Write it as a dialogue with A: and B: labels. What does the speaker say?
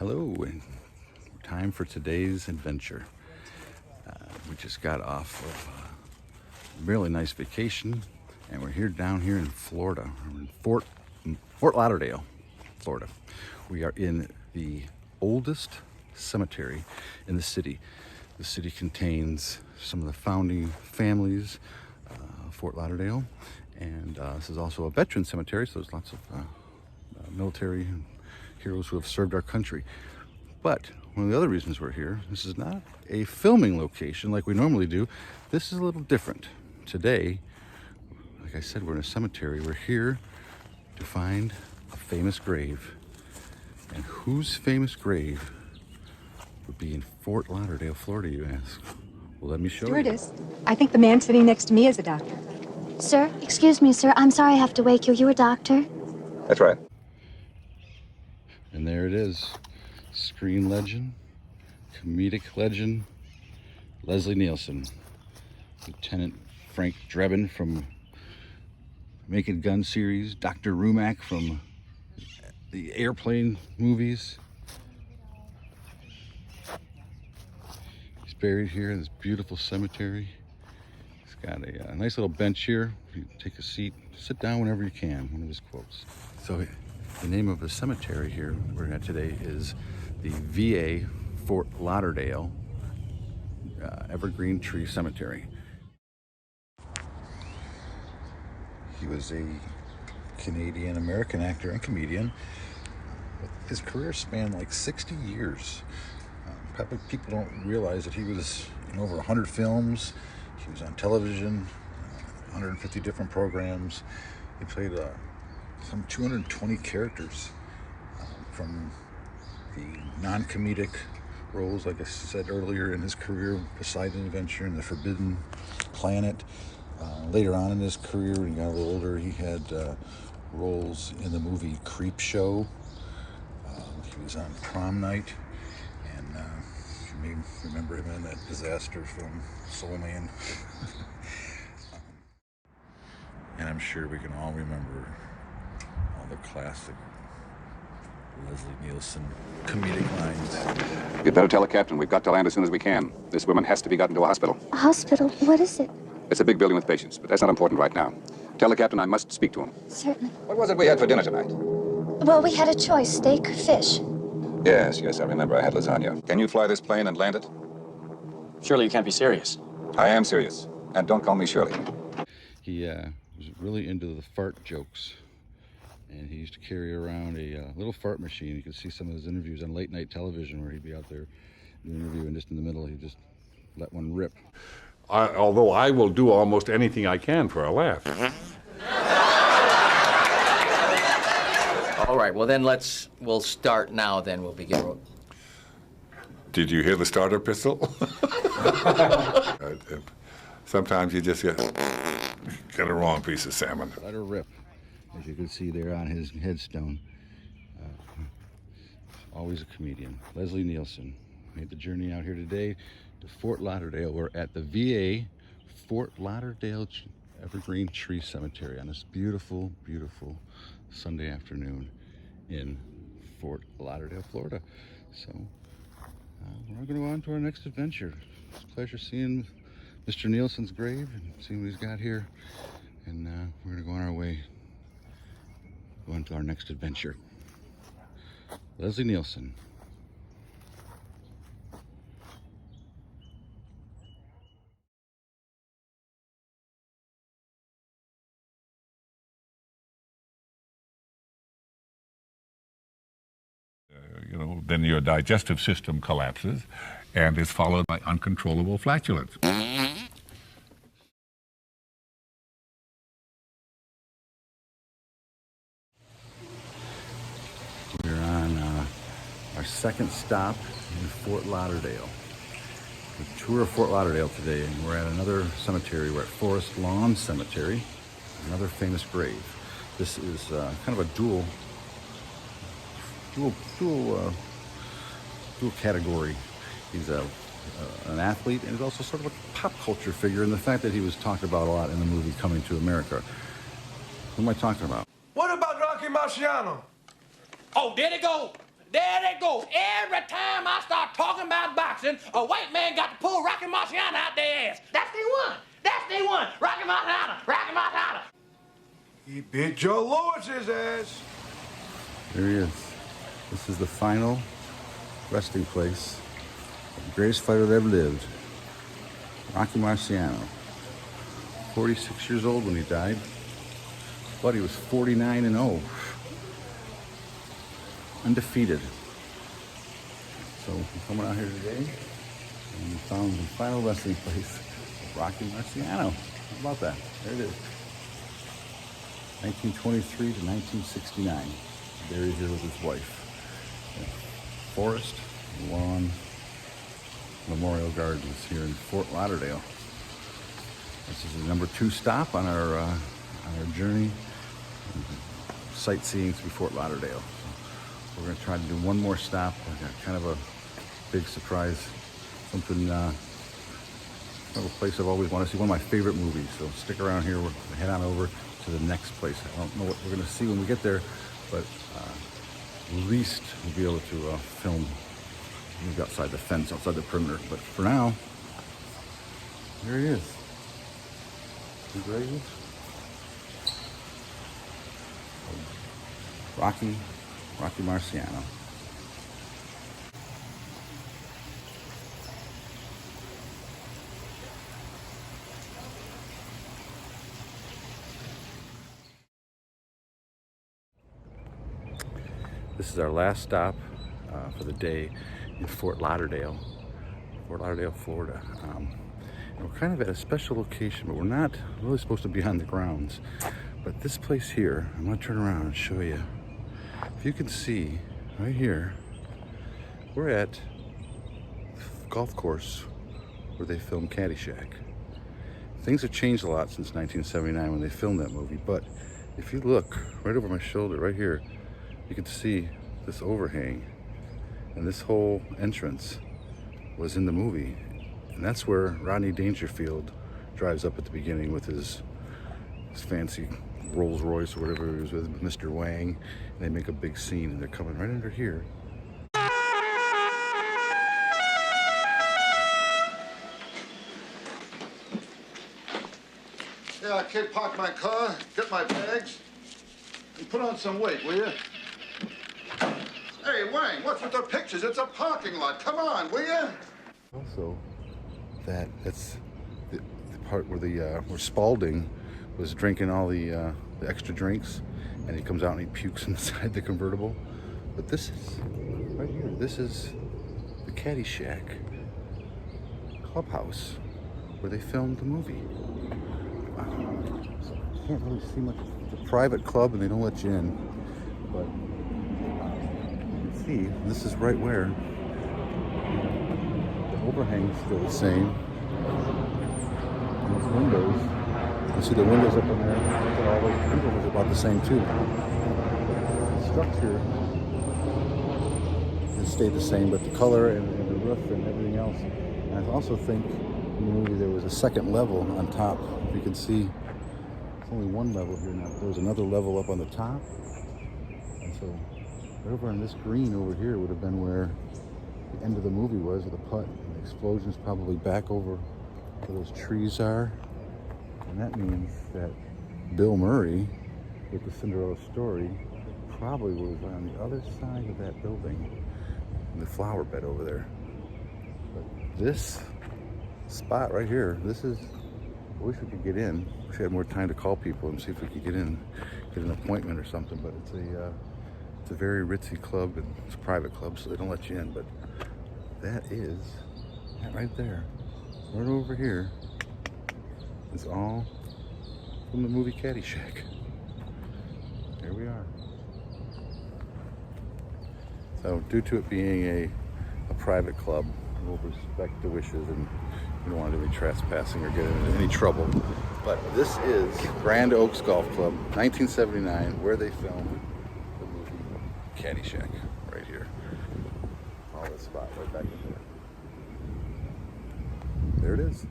A: Hello, and time for today's adventure. We just got off of a really nice vacation, and we're down here in Florida. We're in Fort Lauderdale, Florida. We are in the oldest cemetery in the city. The city contains some of the founding families of Fort Lauderdale, and this is also a veteran cemetery, so there's lots of military heroes who have served our country. But one of the other reasons we're here, this is not a filming location like we normally do. This is a little different. Today, like I said, we're in a cemetery. We're here to find a famous grave. And whose famous grave would be in Fort Lauderdale, Florida, you ask? Well, let me show you.
B: Stewardess, I think the man sitting next to me is a doctor.
C: Sir, excuse me, sir. I'm sorry I have to wake you. You a doctor?
D: That's right.
A: And there it is. Screen legend, comedic legend, Leslie Nielsen. Lieutenant Frank Drebin from Naked Gun series, Dr. Rumack from the Airplane movies. He's buried here in this beautiful cemetery. He's got a nice little bench here. You take a seat, sit down whenever you can, one of his quotes. So the name of the cemetery here we're at today is the VA Fort Lauderdale Evergreen Tree Cemetery. He was a Canadian-American actor and comedian. His career spanned like 60 years. Probably people don't realize that he was in over 100 films. He was on television, 150 different programs. He played some 220 characters, from the non-comedic roles, like I said earlier in his career, Poseidon Adventure and The Forbidden Planet. Later on in his career, when he got a little older, he had roles in the movie Creep Show. He was on Prom Night, and you may remember him in that disaster film Soul Man. And I'm sure we can all remember all the classic Leslie Nielsen comedic lines.
D: You'd better tell the captain we've got to land as soon as we can. This woman has to be gotten to a hospital.
C: A hospital? What is it?
D: It's a big building with patients, but that's not important right now. Tell the captain I must speak to him.
C: Certainly.
D: What was it we had for dinner tonight?
C: Well, we had a choice, steak or fish.
D: Yes, I remember. I had lasagna. Can you fly this plane and land it?
E: Surely you can't be serious.
D: I am serious. And don't call me Shirley.
A: He was really into the fart jokes. And he used to carry around a little fart machine. You could see some of his interviews on late night television where he'd be out there in an interview, and just in the middle he'd just let one rip.
F: Although I will do almost anything I can for a laugh.
E: All right, well then we'll start now then. We'll begin.
F: Did you hear the starter pistol? Sometimes you just get a wrong piece of salmon.
A: Let her rip, as you can see there on his headstone. Always a comedian. Leslie Nielsen made the journey out here today to Fort Lauderdale. We're at the VA Fort Lauderdale Evergreen Tree Cemetery on this beautiful, beautiful Sunday afternoon in Fort Lauderdale, Florida. So we're going to go on to our next adventure. It's a pleasure seeing Mr. Nielsen's grave and seeing what he's got here. And we're going to go on our way, go on to our next adventure. Leslie Nielsen.
F: Then your digestive system collapses and is followed by uncontrollable flatulence.
A: We're on our second stop in Fort Lauderdale. The tour of Fort Lauderdale today, and we're at another cemetery. We're at Forest Lawn Cemetery, another famous grave. This is kind of a dual category. He's an athlete, and he's also sort of a pop culture figure in the fact that he was talked about a lot in the movie Coming to America. Who am I talking about?
G: What about Rocky Marciano?
H: Oh, there they go.
G: There they go. Every time I start talking about boxing, a white man got to pull Rocky Marciano out their ass. That's the one. That's the one. Rocky Marciano. Rocky Marciano.
H: He beat Joe Lewis's ass.
A: There he is. This is the final resting place of the greatest fighter that ever lived, Rocky Marciano. 46 years old when he died, but he was 49-0. Undefeated. So we're coming out here today and we found the final resting place of Rocky Marciano. How about that? There it is. 1923 to 1969. Buried here with his wife. Forest Lawn Memorial Gardens here in Fort Lauderdale. This is the number 2 stop on our journey sightseeing through Fort Lauderdale. So we're going to try to do one more stop. We've got kind of a big surprise, something, kind of a place I've always wanted to see. One of my favorite movies. So stick around here. We're going to head on over to the next place. I don't know what we're going to see when we get there, but at least we'll be able to film maybe outside the fence, outside the perimeter. But for now, here he is. You ready? Rocky Marciano. This is our last stop for the day in Fort Lauderdale, Florida. And we're kind of at a special location, but we're not really supposed to be on the grounds. But this place here, I'm going to turn around and show you. If you can see right here, we're at the golf course where they filmed Caddyshack. Things have changed a lot since 1979 when they filmed that movie, but if you look right over my shoulder, right here, you can see this overhang, and this whole entrance was in the movie. And that's where Rodney Dangerfield drives up at the beginning with his fancy Rolls Royce or whatever he was with Mr. Wang, and they make a big scene, and they're coming right under here.
H: Yeah, kid, park my car, get my bags, and put on some weight, will you? Hey, Wang, what's with the pictures? It's a parking lot. Come on, will you?
A: Also, that's the part where where Spalding was drinking all the extra drinks, and he comes out and he pukes inside the convertible. But this is right here. This is the Caddyshack Clubhouse where they filmed the movie. So I can't really see much. It's a private club, and they don't let you in. But you can see this is right where the overhang's still the same. And those windows, you see the windows up in there. All the windows are about the same too. The structure has stayed the same, but the color and the roof and everything else. And I also think in the movie there was a second level on top. If you can see, it's only one level here now. There was another level up on the top. And so right over on this green over here would have been where the end of the movie was, with the putt. And the explosion's probably back over where those trees are. And that means that Bill Murray, with the Cinderella story, probably was on the other side of that building, in the flower bed over there. But this spot right here, this is, I wish we could get in. Wish we had more time to call people and see if we could get in, get an appointment or something. But it's a very ritzy club, and it's a private club, so they don't let you in. But that right there, right over here, is all from the movie Caddyshack. Here we are. So due to it being a private club, we'll respect the wishes, and we don't want to do any trespassing or get into any trouble. But this is Grand Oaks Golf Club, 1979, where they filmed the movie Caddyshack, right here. All this spot right back in there. There it is.